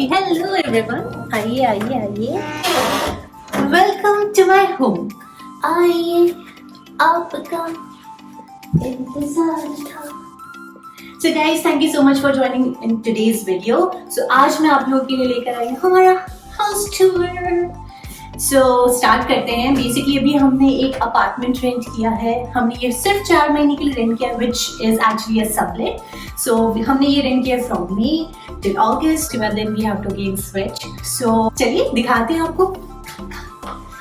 Hello everyone, आइए आइए आइए, वेलकम टू माय होम। आइए, आपका इंतजार था। So guys, thank you so much for joining in today's video. So आज मैं आप लोगों के लिए लेकर आई हूँ हमारा हाउस टूर। सो स्टार्ट करते हैं। बेसिकली अभी हमने एक अपार्टमेंट रेंट किया है। हमने ये सिर्फ 4 महीने के लिए रेंट किया, which is actually a sublet. So हमने ये रेंट किया from May till August, then we have to again switch. So चलिए दिखाते हैं आपको।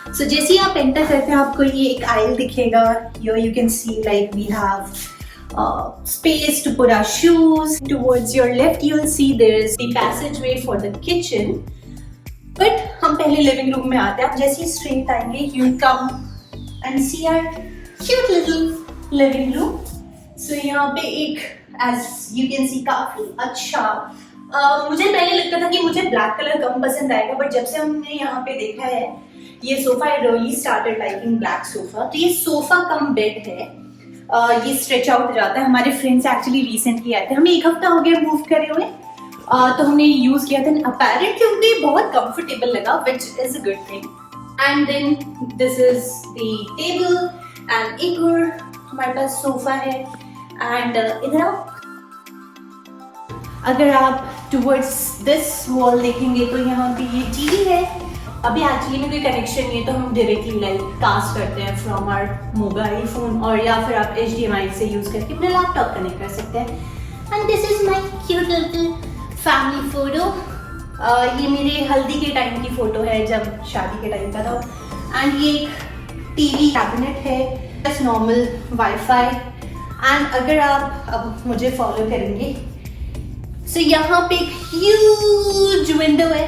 सो जैसे ही आप एंटर करते हैं आपको ये एक आइल दिखेगा। You can see like we have space to put our shoes. Towards your left you will see there is the passageway for the kitchen. But हम पहले लिविंग रूम में आते हैं। आप जैसे ही स्ट्रेट आएंगे you come and see our cute little living room. So यहाँ पे एक एज यू कैन सी काफी अच्छा मुझे पहले लगता था कि मुझे ब्लैक कलर कम पसंद आएगा, बट जब से हमने यहाँ पे देखा है ये sofa, I really started liking black sofa. तो ये सोफा कम बेड है। ये स्ट्रेच आउट हो जाता है। हमारे फ्रेंड्स एक्चुअली रिसेंटली आए थे, हमें 1 हफ्ता हो गया मूव करे हुए। तो हमने यूज किया था। अपेरेंटली उनको बहुत कंफर्टेबल लगा, which is a good thing. And then this is the table and एक और हमारे पास सोफा है। एंड इधर अगर आप टुवर्ड्स दिस वॉल देखेंगे तो यहाँ पे ये टीवी है। अभी एक्चुअली में कोई कनेक्शन नहीं है, तो हम डायरेक्टली लाइक कास्ट करते हैं फ्रॉम आवर मोबाइल फोन, और या फिर आप HDMI से यूज करके अपने लैपटॉप कनेक्ट कर सकते हैं। And this is my cute little family photo. ये मेरे हल्दी के टाइम की फोटो है, जब शादी के टाइम का था। एंड ये एक टीवी कैबिनेट है, बस नॉर्मल वाईफाई। एंड अगर आप अब मुझे फॉलो करेंगे, सो यहाँ पे एक ह्यूज विंडो है,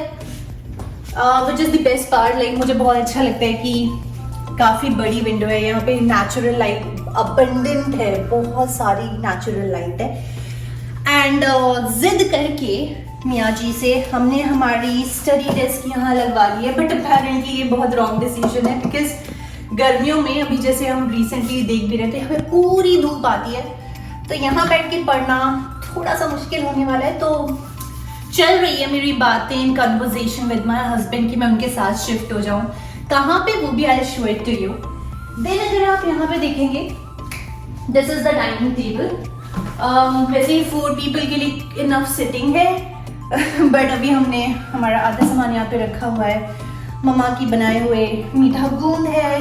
which is the best part. Like मुझे बहुत अच्छा लगता है कि काफी बड़ी विंडो है। यहाँ पे नेचुरल लाइट अबंडेंट है, बहुत सारी नेचुरल लाइट है। एंड जिद करके मियाँ जी से हमने हमारी स्टडी डेस्क यहाँ लगवा ली है, बट अपेरेंटली ये बहुत रॉन्ग डिसीजन है, बिकॉज गर्मियों में अभी जैसे हम रिसेंटली देख भी रहे थे, हमें पूरी धूप आती है, तो यहाँ बैठ के पढ़ना थोड़ा सा मुश्किल होने वाला है। तो चल रही है मेरी बातें in conversation with my husband कि मैं उनके साथ शिफ्ट हो जाऊँ। कहाँ पे, वो भी I show it to you. Then अगर आप यहाँ पे देखेंगे, this is the dining table. वैसे ही 4 पीपल के लिए इनफ सिटिंग है, बट अभी हमने हमारा आधा सामान यहाँ पे रखा हुआ है। मम्मा की बनाए हुए मीठा गूंद है।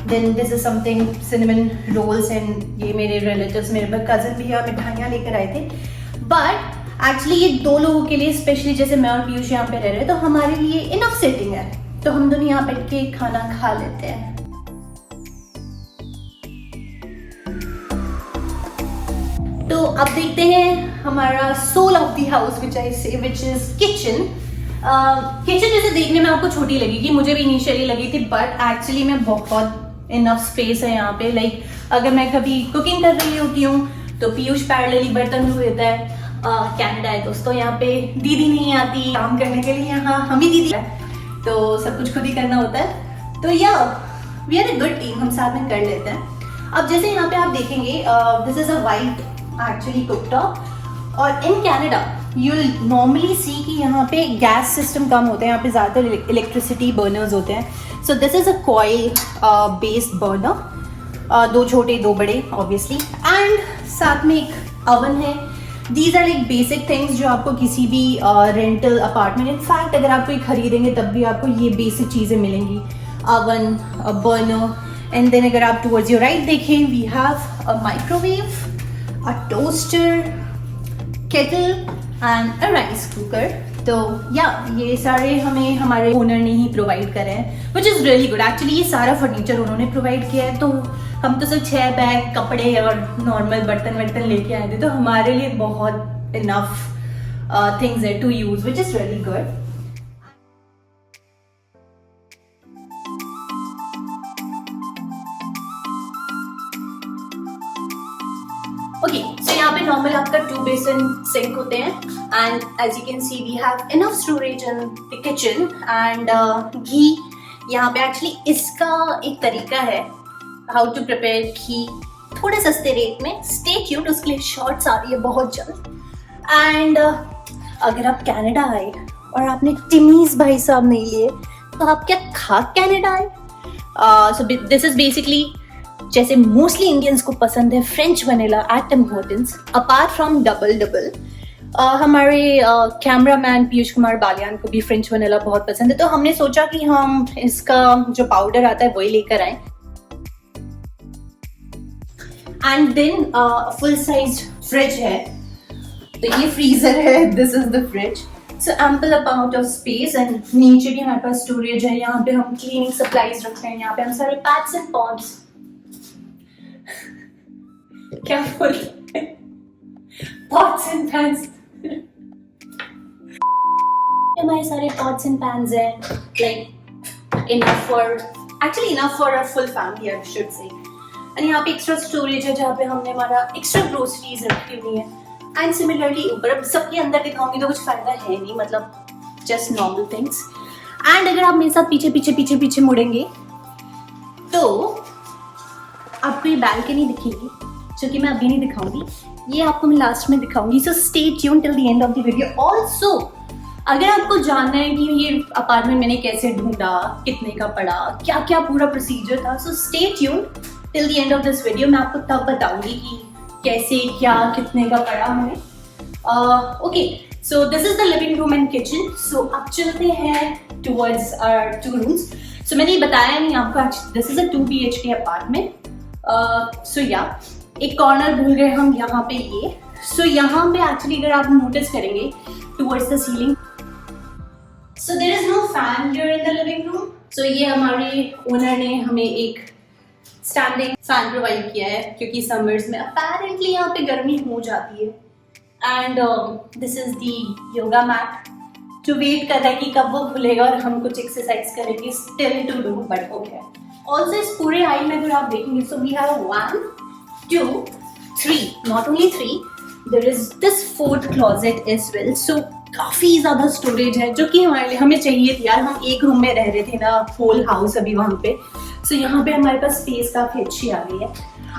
Then this is something cinnamon rolls, and ये मेरे रिलेटिव्स, मेरे कजन भी यहाँ मिठाइयाँ लेकर आए थे। बट एक्चुअली ये 2 लोगों के लिए, स्पेशली जैसे मैं और पीयूष यहाँ पे रह रहे हैं, तो हमारे लिए इनफ सेटिंग है, तो हम दोनों यहाँ बैठ के खाना खा लेते हैं। तो अब देखते हैं हमारा सोल ऑफ द हाउस, विच आई से, विच इज किचन। किचन जैसे देखने में आपको छोटी लगेगी, मुझे भी इनिशियली लगी थी, बट एक्चुअली में बहुत इनफ स्पेस है यहाँ पे। लाइक अगर मैं कभी कुकिंग कर रही होती हूँ तो पीयूष पैरेलली बर्तन धो देता है। कनाडा है दोस्तों, यहाँ पे दीदी नहीं आती काम करने के लिए, यहाँ हम ही दीदी है, तो सब कुछ खुद ही करना होता है। तो yeah we are a good team, हम साथ में कर लेते हैं। अब जैसे यहाँ पे आप देखेंगे, this is a white actually cooktop, और in Canada you will normally see कि यहाँ पे गैस सिस्टम कम होते हैं, यहाँ पे ज़्यादातर इलेक्ट्रिसिटी बर्नर्स होते हैं। सो this is a coil based burner, 2 छोटे 2 बड़े ऑब्वियसली, एंड साथ में एक अवन है। These are like basic things जो आपको किसी भी रेंटल अपार्टमेंट, इनफैक्ट अगर आप कोई खरीदेंगे तब भी आपको ये बेसिक चीज़ें मिलेंगी, अवन, बर्नर। एंड देन अगर आप टुवर्ड्स योर राइट देखें, we have a microwave, a toaster, kettle and a rice cooker। तो या ये सारे हमें हमारे ओनर ने ही प्रोवाइड करे हैं, which is really good। Actually ये सारा फर्नीचर उन्होंने प्रोवाइड किया है, तो हम तो सिर्फ 6 बैग कपड़े और नॉर्मल बर्तन वर्तन लेके आए थे, तो हमारे लिए बहुत इनफ थिंग्स है to use, which is really good। Okay, so यहाँ पे नॉर्मल आपका 2 बेसिन सिंक होते हैं, and as you can see we have enough storage in the kitchen. And घी यहाँ पे एक्चुअली इसका एक तरीका है हाउ टू प्रिपेयर घी थोड़े सस्ते रेट में। स्टे ट्यून्ड, उसके लिए शॉर्ट्स आ रही है बहुत जल्द। एंड अगर आप कनाडा आए और आपने टिमीज भाई साहब नहीं लिए तो आप क्या खा कनाडा आए? सो दिस इज बेसिकली जैसे मोस्टली इंडियंस को पसंद है French vanilla at Tim Hortons, apart from double double हमारे कैमरामैन पीयूष कुमार बालियान को भी फ्रेंच वनीला बहुत पसंद है, तो हमने सोचा कि हम इसका जो पाउडर आता है वही लेकर आए। And then full size fridge है, तो ये फ्रीजर है, this is the fridge, so ample amount of space. And नीचे भी हमारे पास स्टोरेज है, यहाँ पे हम क्लीनिंग सप्लाईज रखते हैं, यहाँ पे हम सारे पैड्स एंड पॉड्स क्या बोल रहे हैं, पॉट्स एंड पैन्स हमारे सारे पॉट्स एंड पैन्स हैं, like enough for a full family I should say. And यहाँ पे एक्स्ट्रा स्टोरेज है जहाँ पे हमने हमारा एक्स्ट्रा ग्रोसरीज रखी हुई है। एंड सिमिलरली ऊपर, अब सबके अंदर दिखाऊंगी तो कुछ फायदा है नहीं, मतलब जस्ट नॉर्मल थिंग्स। एंड अगर आप मेरे साथ पीछे पीछे पीछे पीछे मुड़ेंगे तो आपको ये बैल्कनी दिखेगी, जो कि मैं अभी नहीं दिखाऊंगी, ये आपको मैं लास्ट में दिखाऊंगी। So stay tune till the end of the video. Also अगर आपको जानना है कि ये अपार्टमेंट मैंने कैसे ढूंढा, कितने का पड़ा, क्या क्या पूरा प्रोसीजर था, so stay tune till the end of this video. मैं आपको तब बताऊंगी कि कैसे क्या कितने का पड़ा हमें। Okay, so this is the living room and kitchen. So अब चलते हैं टुवर्ड्स आवर 2 रूम्स। सो मैंने ये बताया नहीं आपको, this is a 2 BHK apartment. So yeah एक कॉर्नर भूल गए हम यहाँ पे ये। सो यहाँ पे एक्चुअली अगर आप नोटिस करेंगे towards the ceiling, so there is no fan here in the living room. So ये हमारे ओनर ने हमें एक स्टैंडिंग फैन प्रोवाइड किया है, क्योंकि समर्स में अपेरेंटली यहाँ पे गर्मी हो जाती है। And this is the yoga mat, जो वेट कर रहा है कि कब वो खुलेगा और हम कुछ एक्सरसाइज करेंगे, still to do, but okay. Also इस पूरे आई में अगर आप देखेंगे, so we have 1 2 3, not only 3, there is this 4th closet as well. So काफी ज्यादा स्टोरेज है, जो कि हमारे लिए हमें चाहिए थी यार, हम एक रूम में रह रहे थे ना, होल हाउस अभी वहां पे। सो यहाँ पे हमारे पास स्पेस काफी अच्छी आ गई है।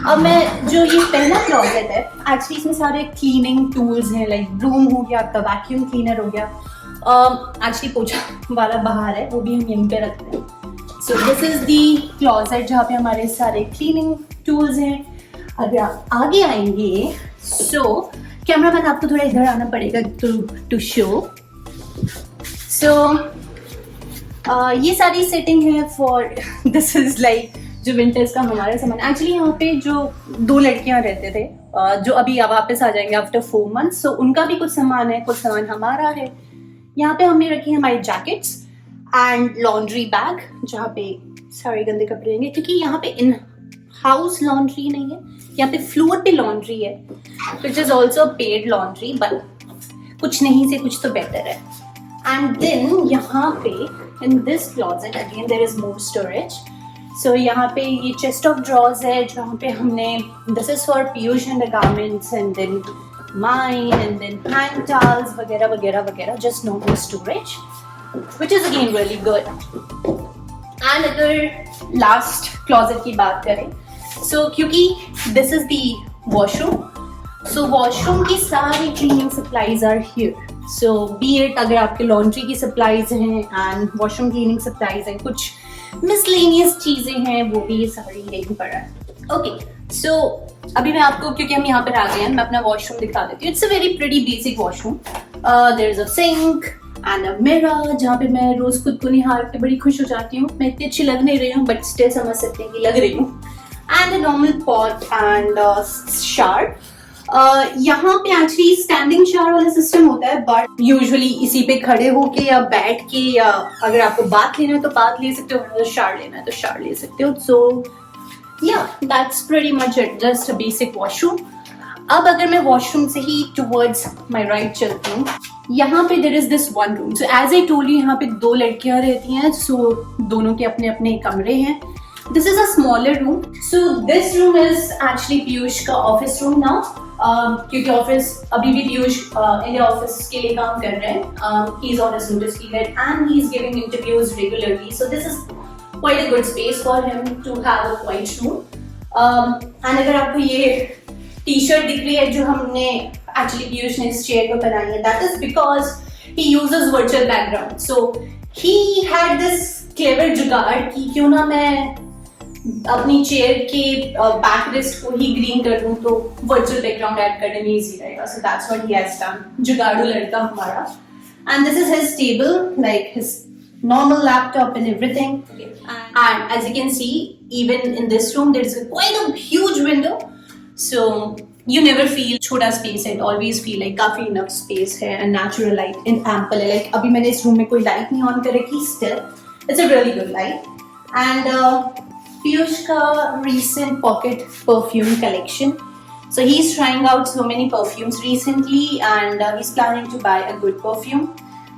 अब मैं जो ये पहला क्लोजेट है, एक्चुअली इसमें सारे क्लीनिंग टूल्स हैं, लाइक ब्रूम हो गया, आपका वैक्यूम क्लीनर हो गया, एक्चुअली पोछा वाला बाहर है, वो भी हम यहीं पे रखते हैं। सो दिस इज द क्लोजेट जहाँ पे हमारे सारे क्लीनिंग टूल्स हैं। अगर आप आगे आएंगे, सो कैमरामैन आपको थोड़ा इधर आना पड़ेगा टू शो। सो ये सारी सेटिंग है फॉर, दिस इज लाइक जो विंटर्स का हमारा सामान। एक्चुअली यहाँ पे जो 2 लड़कियां रहते थे, जो अभी वापस आ जाएंगे आफ्टर 4 months, सो उनका भी कुछ सामान है, कुछ सामान हमारा है। यहाँ पे हमने रखी है हमारी जैकेट्स एंड लॉन्ड्री बैग, जहाँ पे सारे गंदे कपड़े रहेंगे, क्योंकि यहाँ पे इन हाउस लॉन्ड्री नहीं है, यहाँ पे फ्लोर पे लॉन्ड्री है, which is also paid laundry, but कुछ नहीं से कुछ तो बेटर है। एंड देन यहाँ पे in this closet again there is more storage. So यहाँ पे ये चेस्ट ऑफ ड्रॉर्स है, जहाँ पे हमने, this is for Piyush and the garments and then mine and then hand towels वगैरह वगैरह वगैरह, just normal storage, which is again really good. And अगर लास्ट क्लोजेट की बात करें, सो क्योंकि this is the washroom, so washroom की सारी cleaning supplies are here. So be it अगर आपके लॉन्ड्री की सप्लाईज हैं एंड वॉशरूम क्लीनिंग सप्लाईज हैं, कुछ मिसलेनियस चीजें हैं, वो भी ये सारी यहीं पर है। ओके, सो अभी मैं आपको, क्योंकि हम यहाँ पर आ गए हैं, मैं अपना वॉशरूम दिखा देती हूँ। It's a very pretty basic washroom. There is a sink and a mirror, जहाँ पे मैं रोज खुद को निहार के बड़ी खुश हो जाती हूँ। मैं इतनी अच्छी लग नहीं रही हूँ, बट स्टिल समझ सकते हैं कि लग रही हूँ। And a normal pot and shower. यहाँ पे एक्चुअली स्टैंडिंग शावर वाला सिस्टम होता है, बट यूजुअली इसी पे खड़े होके या बैठ के, या अगर आपको बात लेना है तो बात ले सकते हो, अगर शावर लेना है तो शावर ले सकते हो। सो या that's pretty much it, just a basic washroom. अब अगर मैं वॉशरूम से ही टुवर्ड्स माय राइट चलती हूँ, यहाँ पे there is this 1 room. So as I told you, यहाँ पे 2 लड़कियां रहती हैं, सो दोनों के अपने अपने कमरे हैं। This is a smaller room. So this room is actually Piyush का ऑफिस रूम नाउ, क्योंकि ऑफिस अभी भी पीयूष इंडिया ऑफिस के लिए काम कर रहे हैं। He is on his notice period and he is giving interviews regularly, so this is quite a good space for him to have a quiet room. And अगर आपको ये टी शर्ट दिख रही है जो हमने एक्चुअली पीयूष ने इस चेयर पर बनाई है, that is because he uses virtual background. So he had this clever जुगाड़ कि क्यों ना मैं अपनी चेयर के बैक रेस्ट को ही ग्रीन कर दूं तो वर्चुअल बैकग्राउंड ऐड करने में इजी रहेगा. So that's what he has done. जुगाड़ू लड़का हमारा. And this is his table, like his normal laptop and everything. And as you can see, even in this room there is quite a huge window, so you never feel छोटा space है. Always feel like काफी enough space है and natural light in ample है. Like अभी मैंने इस room में कोई light नहीं on कर रखी, still it's a really good light. And Piyush का recent pocket perfume collection. So he's trying out so many perfumes recently and he's planning to buy a good perfume.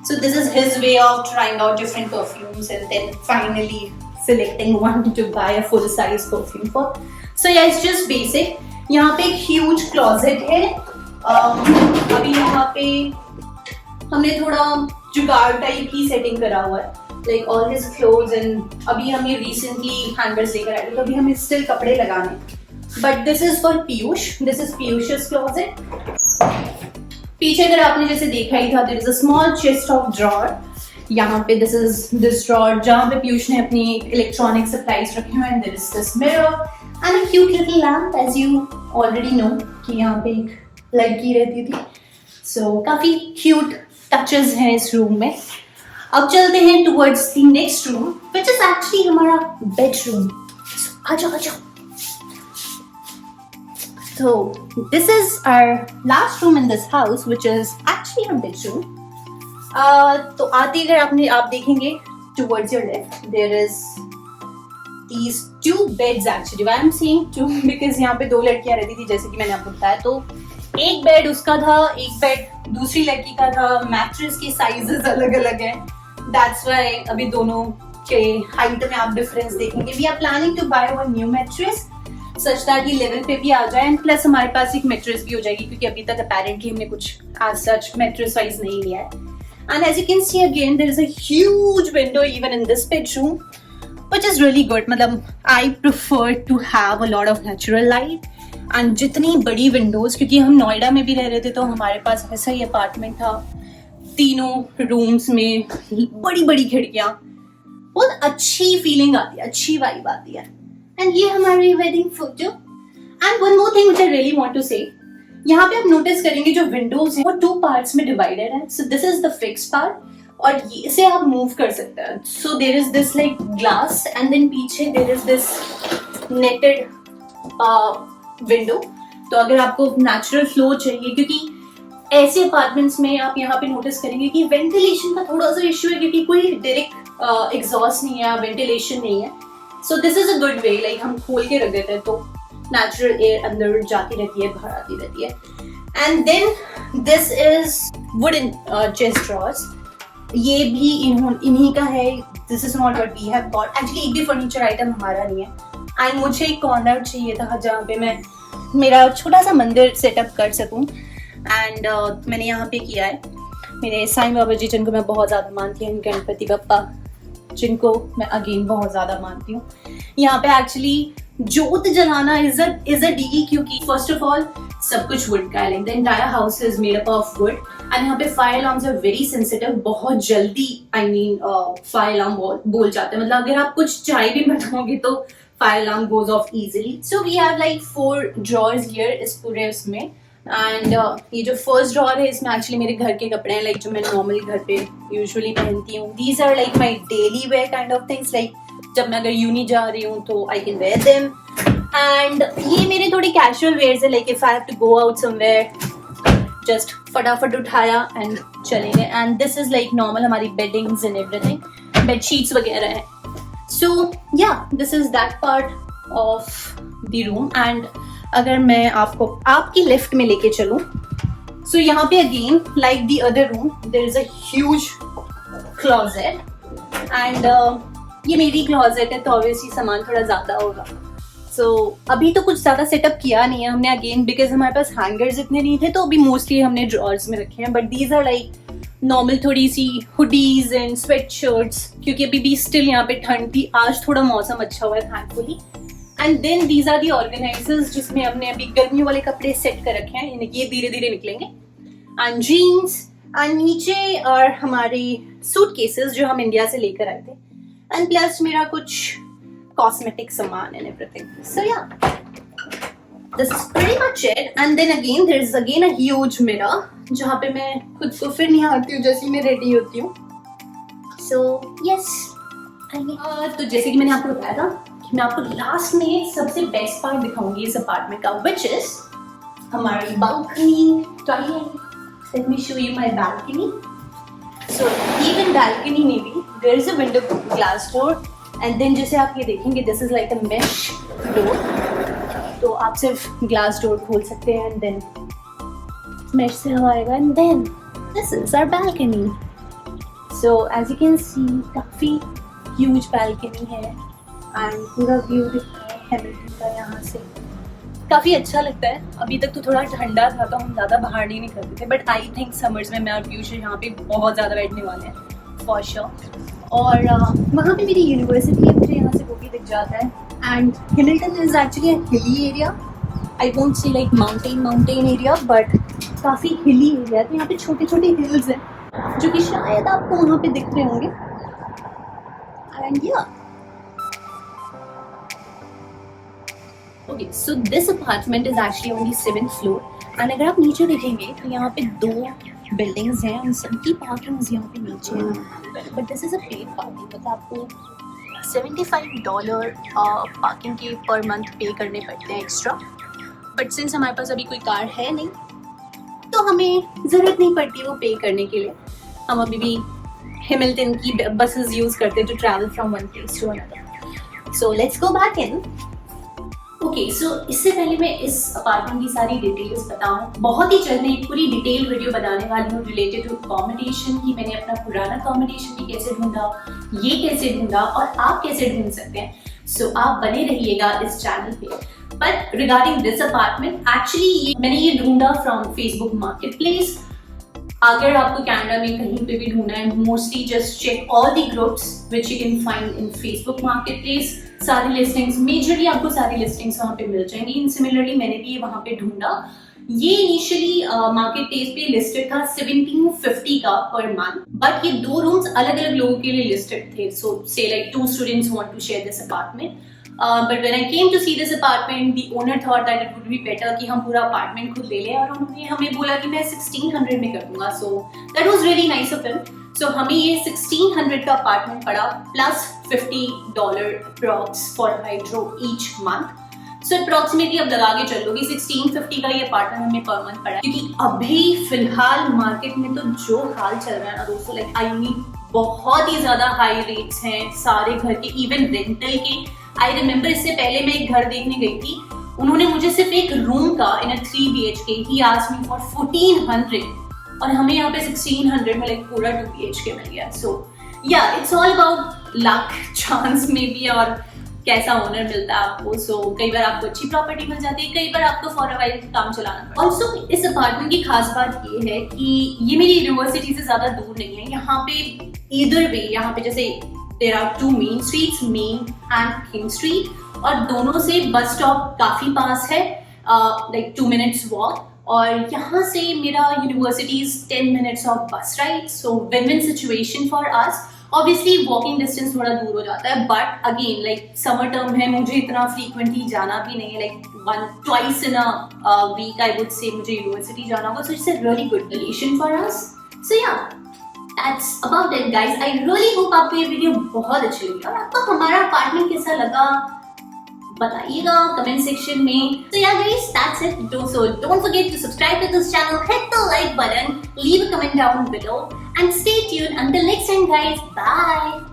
So this is his way of trying out different perfumes and then finally selecting one to buy a full size perfume for. So yeah, it's just basic. यहाँ पे एक huge closet है. अभी यहाँ पे हमने थोड़ा जुगाड़ टाइप की सेटिंग करा हुआ है. Like all his clothes and अभी हम ये recently hangers लेकर आए थे तो अभी हमें still कपड़े लगाने. But this is for Piyush. This is Piyush's closet. पीछे अगर आपने जैसे देखा ही था, there is a small chest of drawer. यहाँ पे this is this drawer जहाँ पे पीयूष ने अपनी electronic supplies रखे हुए हैं. There is this mirror and a cute little lamp, as you already know कि यहाँ पे एक लड़की रहती थी. So काफी cute touches हैं इस room में. अब चलते हैं towards the next room, which is actually हमारा bedroom. So आजाओ आजाओ. So this is our last room in this house, which is actually our bedroom. तो आते अगर आप देखेंगे towards your left, there is these two beds actually. Why I'm saying two because यहाँ पे दो लड़कियाँ रहती थी जैसे कि मैंने आपको बताया. तो एक बेड उसका था, एक बेड दूसरी लड़की का था. मैट्रेस के साइजेस अलग अलग हैं. That's why अभी दोनों के हाइट में आप डिफरेंस देखेंगे. We are planning to buy one new mattress. Such that ये लेवल पे भी आ जाए एंड प्लस हमारे पास एक मैट्रेस भी हो जाएगी क्योंकि अभी तक अपेरेंटली हमने कुछ एज सच मैट्रेस वाइज नहीं लिया है. And as you can see again there is a huge window even in this bedroom which is really good. मतलब I prefer to have a lot of natural light and जितनी बड़ी Windows, क्योंकि हम नोएडा में भी रह रहे थे तो हमारे पास ऐसा ही अपार्टमेंट था, तीनों रूम्स में बड़ी बड़ी खिड़कियां, बहुत अच्छी फीलिंग आती है, अच्छी वाइब आती है. एंड ये हमारी wedding photo. And one more thing which I really want to say, यहाँ पे आप नोटिस करेंगे जो विंडोज हैं वो टू पार्ट्स में डिवाइडेड है. So this is the fix part और इसे आप मूव कर सकते हैं. So there is this like glass and then पीछे there is this netted window. तो अगर आपको नेचुरल फ्लो चाहिए, क्योंकि ऐसे अपार्टमेंट्स में आप यहाँ पे नोटिस करेंगे कि वेंटिलेशन का थोड़ा सा इश्यू है क्योंकि कोई डायरेक्ट एग्जॉस्ट नहीं है, वेंटिलेशन नहीं है. So this is a good way, like हम खोल के रख देते हैं तो natural air अंदर जाती रहती है, बाहर आती रहती है. And then this is wooden chest drawers. ये भी इन्हीं का है. This is not what we have bought. Actually एक भी furniture item हमारा नहीं है. And मुझे एक corner चाहिए था जहाँ पे मैं मेरा छोटा सा मंदिर सेटअप कर सकूँ. And मैंने यहाँ पे किया है. मेरे साईं बाबा जी जिनको मैं बहुत ज़्यादा मानती हूँ, गणपति बप्पा जिनको मैं अगेन बहुत ज्यादा मानती हूँ. यहाँ पे एक्चुअली जोत जलाना इज अ डीगी क्योंकि फर्स्ट ऑफ ऑल सब कुछ वुड का है. Like the entire house is made up of wood and यहाँ पे fire alarms are very sensitive. बहुत जल्दी फायर अलार्म बोल जाते हैं. मतलब अगर आप कुछ चाय भी बनाओगे तो fire alarm goes off easily. So we have like 4 drawers here इस पूरे उसमें. एंड ये जो फर्स्ट ड्रॉर है इसमें एक्चुअली मेरे घर के कपड़े हैं, लाइक जो मैं नॉर्मली घर पे यूजुअली पहनती हूँ. These are like my daily wear kind of things. Like जब मैं अगर यूनी जा रही हूँ तो I can wear them. And ये मेरे थोड़ी कैजुअल वेयर्स है, like if I have to go out somewhere just फटाफट उठाया एंड चले गए. And this is like normal हमारी बेडिंग्स एंड एवरीथिंग, बेडशीट्स वगैरह है. So yeah this is that part of the room. And अगर मैं आपको आपकी लेफ्ट में लेके चलूं, सो यहाँ पे again like the other room there is a huge closet. And ये मेरी क्लोजेट है तो ऑब्वियसली सामान थोड़ा ज्यादा होगा. सो अभी तो कुछ ज्यादा सेटअप किया नहीं है हमने अगेन बिकॉज हमारे पास हैंगर्स इतने नहीं थे तो अभी मोस्टली हमने ड्रॉर्स में रखे हैं. But these are like normal थोड़ी सी हुडीज एंड स्वेट शर्ट्स क्योंकि अभी भी स्टिल यहाँ पे ठंड थी. आज थोड़ा मौसम अच्छा हुआ है thankfully. And then these are the organisers जिसमें हमने अभी गर्मियों वाले कपड़े सेट कर रखे हैं. ये धीरे धीरे निकलेंगे. एंड जीन्स एंड नीचे और हमारी सूट केसेस जो हम इंडिया से लेकर आए थे, एंड प्लस मेरा कुछ कॉस्मेटिक सामान and everything. So yeah this is pretty much it. And then again there is again a huge mirror जहाँ पे मैं खुद को फिर निहारती हूँ जैसे मैं रेडी होती हूँ. सो यस, तो जैसे कि मैंने आपको बताया था कि मैं आपको लास्ट में सबसे बेस्ट पार्ट दिखाऊंगी इस अपार्टमेंट का, विच इज हमारी balcony toilet. Let me show you my balcony. So even balcony में भी there is a window glass door, and then जैसे आप ये देखेंगे this is like a mesh door. तो आप सिर्फ ग्लास डोर खोल सकते हैं एंड देन मेश से हवा आएगा. And then this is our balcony. So as you can see काफ़ी ह्यूज बालकनी है एंड पूरा व्यू दिखता है हैमिल्टन का यहाँ से. काफ़ी अच्छा लगता है. अभी तक तो थोड़ा ठंडा था तो हम ज़्यादा बाहर नहीं निकलते थे, बट आई थिंक समर्स में मैं और पीयूष यहाँ पे बहुत ज़्यादा बैठने वाले हैं फॉर श्योर. और वहाँ पे मेरी यूनिवर्सिटी है, मुझे यहाँ से वो भी दिख जाता है. And Hamilton is actually a hilly area. I won't say like mountain area, but काफ़ी हिली एरिया. तो यहाँ पे छोटे छोटे हिल्स हैं जो कि शायद आपको वहाँ पे दिख रहे होंगे. एंड या okay, so this apartment is actually on the 7th floor. And अगर आप नीचे देखेंगे तो यहाँ पे 2 बिल्डिंग्स हैं, उन सबकी पार्किंग्स यहाँ पे नीचे हैं. But this is a paid parking. मतलब आपको $75 पार्किंग के पर मंथ पे करने पड़ते हैं एक्स्ट्रा. बट सिंस हमारे पास अभी कोई कार है नहीं तो हमें ज़रूरत नहीं पड़ती वो पे करने के लिए. हम अभी भी हैमिल्टन की बसेस यूज़ करते हैं to travel from one place to another. So let's go back in. Okay, so इससे पहले मैं इस अपार्टमेंट की सारी डिटेल्स बताऊं. बहुत ही जल्द मैं एक पूरी डिटेल वीडियो बनाने वाली हूँ रिलेटेड टू अकोमोडेशन की. मैंने अपना पुराना अकोमोडेशन भी कैसे ढूंढा, ये कैसे ढूंढा और आप कैसे ढूंढ सकते हैं. सो आप बने रहिएगा इस चैनल पे. But regarding this apartment, actually मैंने ये ढूंढा फ्रॉम फेसबुक मार्केट प्लेस. अगर आपको कनाडा में कहीं पे भी ढूंढना है, mostly just check all the groups which you can find in Facebook marketplace. सारी लिस्टिंग्स, मेजरली आपको सारी लिस्टिंग्स वहाँ पे मिल जाएंगी. इन सिमिलरली मैंने भी वहाँ पे ढूंढा. ये इनिशियली मार्केट प्लेस पे लिस्टेड था 1750 का पर मंथ, बट ये 2 रूम्स अलग अलग लोगों के लिए लिस्टेड थे. So say like 2 students want to share this apartment. But when I came to see this apartment, the owner thought that it would be better कि हम पूरा अपार्टमेंट खुद ले लें, और उन्होंने हमें बोला कि मैं 1600 में कर दूंगा. So that was really nice of him. So हमें ये 1600 का अपार्टमेंट पड़ा plus $50 approx for hydro each month. So approximately अब लगा के चलो कि 1650 का ये अपार्टमेंट हमें पर मंथ पड़ा. क्योंकि अभी फिलहाल मार्केट में तो जो हाल चल रहा है ना दोस्तों, लाइक आई मीन बहुत ही ज्यादा हाई रेट्स हैं सारे घर के, इवन रेंटल के. आई रिमेम्बर इससे पहले मैं एक घर देखने गई थी, उन्होंने मुझे सिर्फ एक रूम का इन 3 BHK he asked me for 1400, और हमें यहाँ पे 1600 में लाइक पूरा 2 BHK मिल गया. सो या it's all about luck, chance में भी, और कैसा ओनर मिलता है आपको. सो कई बार आपको अच्छी प्रॉपर्टी मिल जाती है, कई बार आपको फॉर अ वाइल काम चलाना पड़ता है. ऑल्सो इस अपार्टमेंट की खास बात ये है कि ये मेरी यूनिवर्सिटी से ज्यादा दूर नहीं है. यहाँ पे इधर वे, यहाँ पे जैसे there are 2 main streets, Main and King Street, और दोनों से बस स्टॉप काफी पास है, like 2 minutes walk. और यहाँ से मेरा university 10 minutes of bus ride. So win-win situation for us. Obviously walking distance थोड़ा दूर हो जाता है, but again like summer term है, मुझे इतना फ्रीक्वेंटली जाना भी नहीं है. Like twice in a week I would say मुझे यूनिवर्सिटी जाना होगा. So it's a really good relation for us. So yeah That's about it guys. I really hope आपको ये वीडियो बहुत अच्छी लगी, और आपको हमारा अपार्टमेंट कैसा लगा बताइएगा कमेंट सेक्शन में. So yeah guys, that's it. Don't forget to subscribe to this channel, hit the like button, leave a comment down below, and stay tuned until next time guys. Bye.